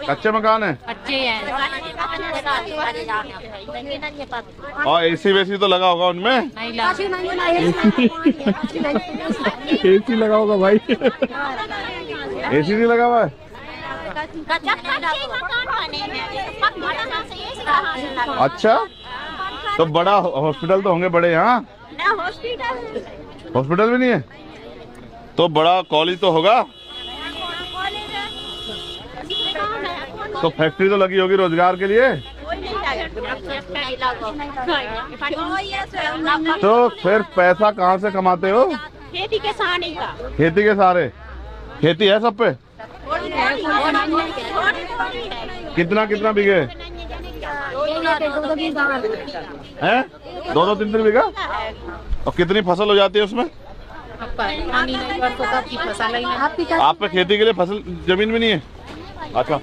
कच्चे मकान है? अच्छे हैं। और एसी वेसी तो लगा होगा उनमें? नहीं लगा। एसी लगा होगा भाई। एसी नहीं लगा हुआ है? अच्छा, तो बड़ा हॉस्पिटल तो होंगे बड़े यहाँ? हॉस्पिटल भी नहीं है तो बड़ा कॉलेज तो होगा? तो फैक्ट्री तो लगी होगी रोजगार के लिए? तो फिर पैसा कहाँ से कमाते हो? खेती के सहारे का। खेती के सहारे? खेती है सब पे? कितना कितना बीघे है? 2-3 बीघा। और कितनी फसल हो जाती है उसमें? आप पे खेती के लिए फसल जमीन भी नहीं है? अच्छा,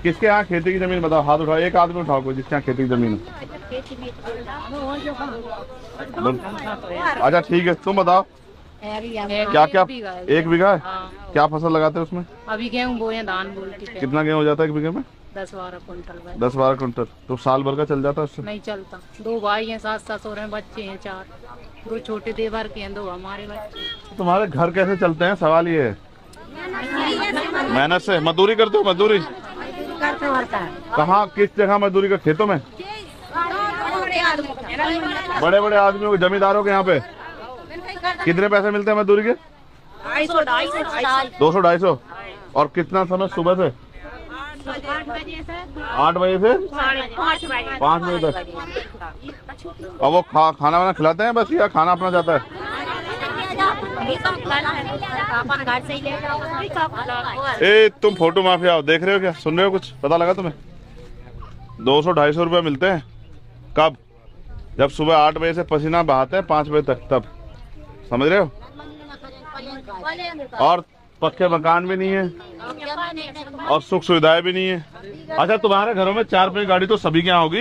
किसके यहाँ खेती की जमीन बताओ, हाथ उठाओ, एक आदमी उठाओ कोई जिसके यहाँ खेती की जमीन है। अच्छा ठीक है, तुम बताओ क्या क्या? 1 बीघा है? क्या फसल लगाते हैं उसमें? अभी गेहूँ बोए, धान बोलते। कितना गेहूँ हो जाता है 1 बीघे में? 10-12 कुंटल। 10-12 कुंटल। तो साल भर का चल जाता है उससे? नहीं चलता। 2 भाई हैं, 7 ससुर हैं, बच्चे हैं 4। 2 छोटे देवर के हैं, 2 हमारे बच्चे। तुम्हारे घर कैसे चलते हैं, सवाल ये है। मेहनत से? मजदूरी करते हो? मजदूरी कहाँ, किस जगह मजदूरी का? खेतों में? बड़े बड़े आदमियों के, जमींदारों के यहाँ पे कितने पैसे मिलते हैं मजदूरी के? 200-250। और कितना समय सुबह से? 8 बजे से 5 बजे तक। और वो खाना वाना खिलाते हैं बस, या खाना अपना जाता है? ए तुम फोटो माफिया हो, देख रहे हो क्या, सुन रहे हो कुछ? पता लगा तुम्हें? 200-250 रुपये मिलते हैं। कब? जब सुबह 8 बजे से पसीना बहाते हैं 5 बजे तक, तब। समझ रहे हो? और पक्के मकान भी नहीं है और सुख सुविधाएं भी नहीं है। अच्छा, तुम्हारे घरों में 4 पहिया गाड़ी तो सभी के यहाँ होगी?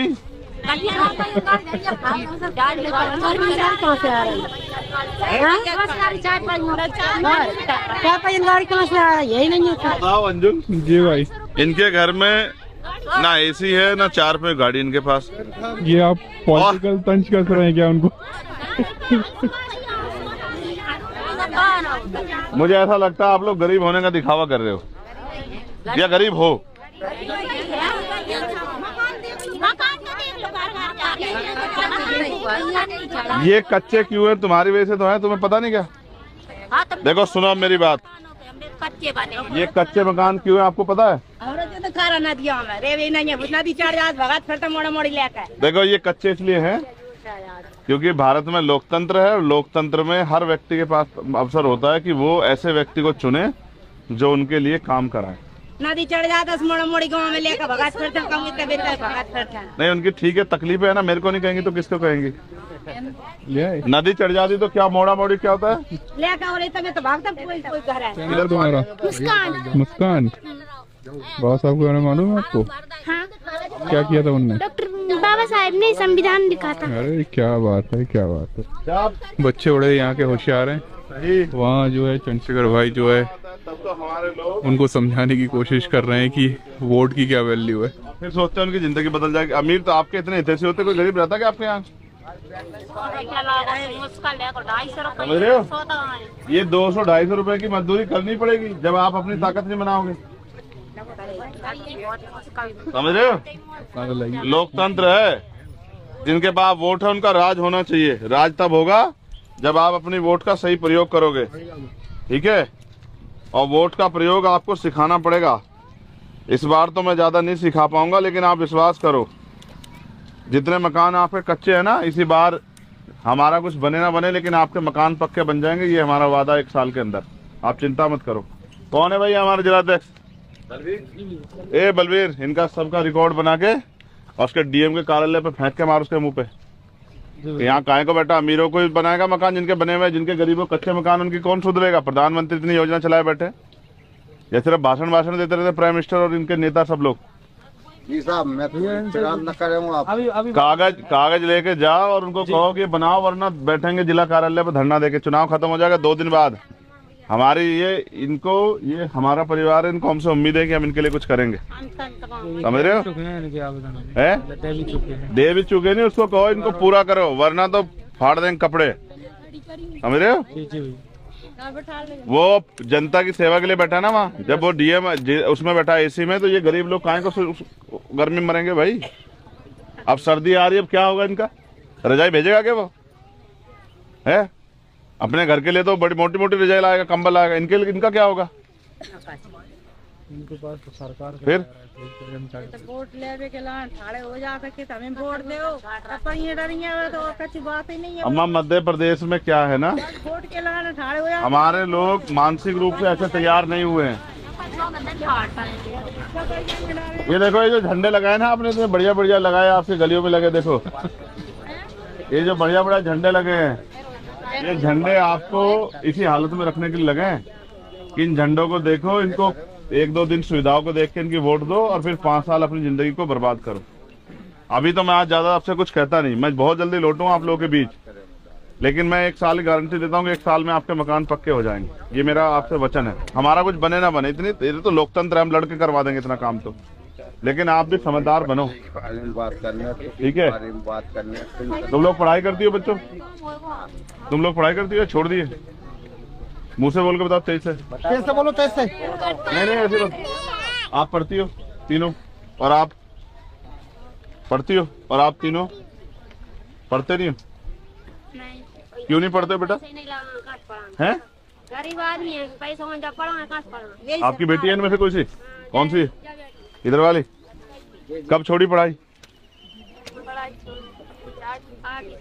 यही नहीं है। बताओ अंजुम जी भाई, इनके घर में ना एसी है ना 4 पहिया गाड़ी इनके पास। ये आप पॉलिटिकल तंज कर रहे हैं क्या उनको? मुझे ऐसा लगता है आप लोग गरीब होने का दिखावा कर रहे हो, या गरीब हो? ये कच्चे क्यों है? तुम्हारी वजह से तो है, तुम्हें पता नहीं क्या? देखो सुनो मेरी बात, ये कच्चे मकान क्यों है आपको पता है? देखो ये कच्चे इसलिए हैं क्योंकि भारत में लोकतंत्र है, और लोकतंत्र में हर व्यक्ति के पास अवसर होता है कि वो ऐसे व्यक्ति को चुने जो उनके लिए काम कराए। नदी चढ़ जाता मोड़ी गाँव में लेकर भगात करते नहीं, उनकी ठीक है, तकलीफ है ना, मेरे को नहीं कहेंगी तो किसको कहेंगी? नदी चढ़ जाती तो क्या मोड़ा मोड़ी क्या होता है? लेकर तो भागता इधर तुम्हारा मुस्कान बाबा साहब के बारे में मालूम है आपको? हाँ। क्या किया था उनने? डॉक्टर बाबा साहब ने संविधान लिखा था। अरे क्या बात है, क्या बात है। बच्चे बड़े यहाँ के होशियार हैं। वहाँ जो है चंद्रशेखर भाई जो है उनको समझाने की कोशिश कर रहे हैं कि वोट की क्या वैल्यू है। फिर सोचते हैं उनकी जिंदगी बदल जाएगी। अमीर तो आपके इतने हितैषी होते, कोई गरीब रहता क्या आपके यहाँ? समझ रहे हो? ये 200-250 रुपए की मजदूरी करनी पड़ेगी जब आप अपनी ताकत नहीं बनाओगे। समझ रहे हो? लोकतंत्र है, जिनके पास वोट है उनका राज होना चाहिए। राज तब होगा जब आप अपनी वोट का सही प्रयोग करोगे, ठीक है? और वोट का प्रयोग आपको सिखाना पड़ेगा। इस बार तो मैं ज्यादा नहीं सिखा पाऊंगा, लेकिन आप विश्वास करो, जितने मकान आपके कच्चे हैं ना, इसी बार हमारा कुछ बने ना बने लेकिन आपके मकान पक्के बन जाएंगे। ये हमारा वादा 1 साल के अंदर, आप चिंता मत करो। कौन है भाई हमारे जिलाध्यक्ष? बलवीर, इनका सबका रिकॉर्ड बना के और उसके डीएम के कार्यालय पे फेंक के मार उसके मुंह पे। यहाँ काहे को बेटा, अमीरों को बनाएगा मकान, जिनके बने हुए, जिनके गरीबों कच्चे मकान उनकी कौन सुधरेगा? प्रधानमंत्री इतनी योजना चलाए बैठे, ये सिर्फ भाषण देते रहते प्राइम मिनिस्टर और इनके नेता सब लोग। मैं न करूँगा। कागज लेके जाओ और उनको कहो कि बनाओ, वरना बैठेंगे जिला कार्यालय पे धरना देके। चुनाव खत्म हो जाएगा 2 दिन बाद, हमारी ये हमारा परिवार है, इनको हमसे उम्मीद है कि हम इनके लिए कुछ करेंगे, समझ रहे हो? दे भी चुके नहीं, उसको कहो इनको पूरा करो, वरना तो फाड़ देंगे कपड़े, समझ रहे हो? वो जनता की सेवा के लिए बैठा ना वहाँ, जब वो डीएम उसमें बैठा एसी में, तो ये गरीब लोग काहे को गर्मी में मरेंगे भाई? अब सर्दी आ रही है, अब क्या होगा इनका? रजाई भेजेगा क्या वो? है अपने घर के लिए तो बड़ी मोटी मोटी रजाई लाएगा, कंबल लाएगा, इनके लिए इनका क्या होगा? इनके पास तो सरकार फिर वोट लेवे के लान ठाड़े हो जा सके तो हमें वोट दो, अपन ये डरिए तो कुछ बात ही नहीं है। अम्मा मध्य प्रदेश में क्या है ना, वोट के लान ठाड़े हो जा, हमारे लोग मानसिक रूप से ऐसे तैयार नहीं हुए हैं। ये देखो, ये जो झंडे लगाए ना आपने, तो बढ़िया बढ़िया लगाए, आपके गलियों में लगे, देखो ये जो बढ़िया बढ़िया झंडे लगे हैं, ये झंडे आपको इसी हालत में रखने के लिए लगे हैं कि इन झंडों को देखो, इनको एक दो दिन सुविधाओं को देख के इनकी वोट दो और फिर 5 साल अपनी जिंदगी को बर्बाद करो। अभी तो मैं आज ज्यादा आपसे कुछ कहता नहीं, मैं बहुत जल्दी लौटूंगा आप लोगों के बीच, लेकिन मैं 1 साल की गारंटी देता हूँ कि 1 साल में आपके मकान पक्के हो जाएंगे, ये मेरा आपसे वचन है। हमारा कुछ बने ना बने, इतनी तो लोकतंत्र है, हम लड़के करवा देंगे इतना काम तो, लेकिन आप भी समझदार बनो, ठीक है? तुम लोग पढ़ाई करती हो बच्चों? तुम लोग पढ़ाई करती हो, छोड़ दिए? मुंह से बोल के बताओ, तेज से बोलो, तेज से। नहीं ऐसे बस। आप पढ़ती हो तीनों, और आप पढ़ती हो, और आप तीनों पढ़ते नहीं हो? क्यों नहीं पढ़ते बेटा? हैं? गरीब आदमी है, पैसा में जब पढ़ो कहाँ से पढ़ो? आपकी बेटी है इनमें से कोई सी? कौन सी? इधर वाली? कब छोड़ी पढ़ाई?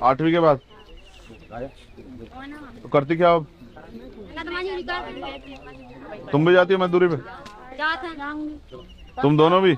8वीं के बाद? तो करती क्या अब? तुम भी जाती हो मजदूरी पे? तुम दोनों भी?